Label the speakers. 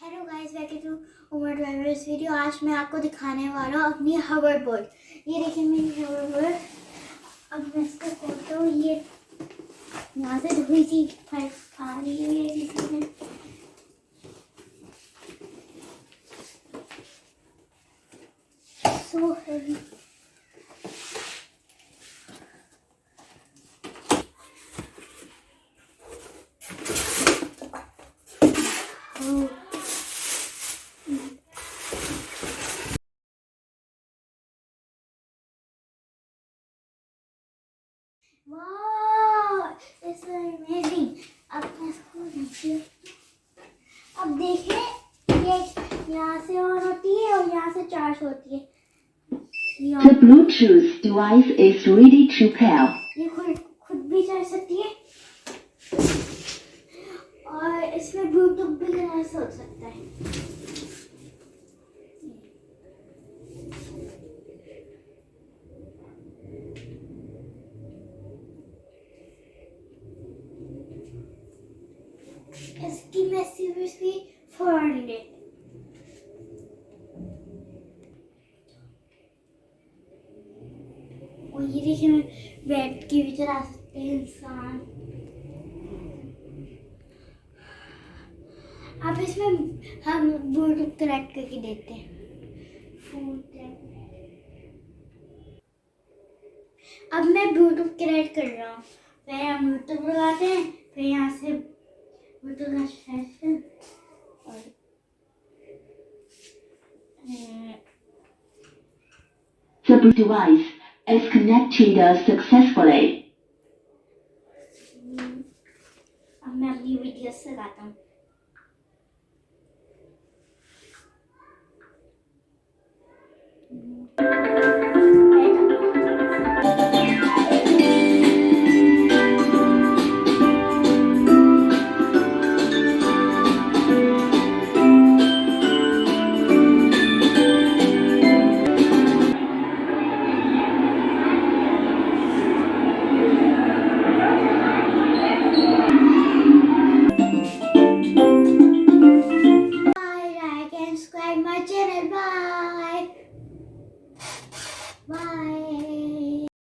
Speaker 1: Hello guys, welcome to Umar drivers video. आज मैं आपको दिखाने वाला हूँ अपनी हवरबोर्ड। ये देखिए मेरी हवरबोर्ड। अब मैं इसको खोलता हूँ। ये यहाँ से थोड़ी सी फर्क आ रही है किसी में। सो हेवी। वाह, इट्स अमेजिंग। अब मैं इसको देखती हूँ। अब देखें, ये यहाँ से ऑन होती है और यहाँ से चार्ज होती है।
Speaker 2: The Bluetooth device is ready to pair.
Speaker 1: ये खुद भी चल सकती है और इसमें ब्लूटूथ भी कनेक्ट हो सकता है। इसकी मैं सीरीज भी 400। और ये देखिए, मैं बेड की भी चला सकते हैं इंसान। अब इसमें हम ब्लूटूथ कनेक्ट करके देते हैं। अब मैं ब्लूटूथ कनेक्ट कर रहा हूँ। पहले हम ब्लूटूथ लगाते हैं, फिर यहाँ से ब्लूटूथ का सेशन और
Speaker 2: The Bluetooth device is connected successfully.
Speaker 1: अब मैं अपनी वीडियो लगाता हूँ।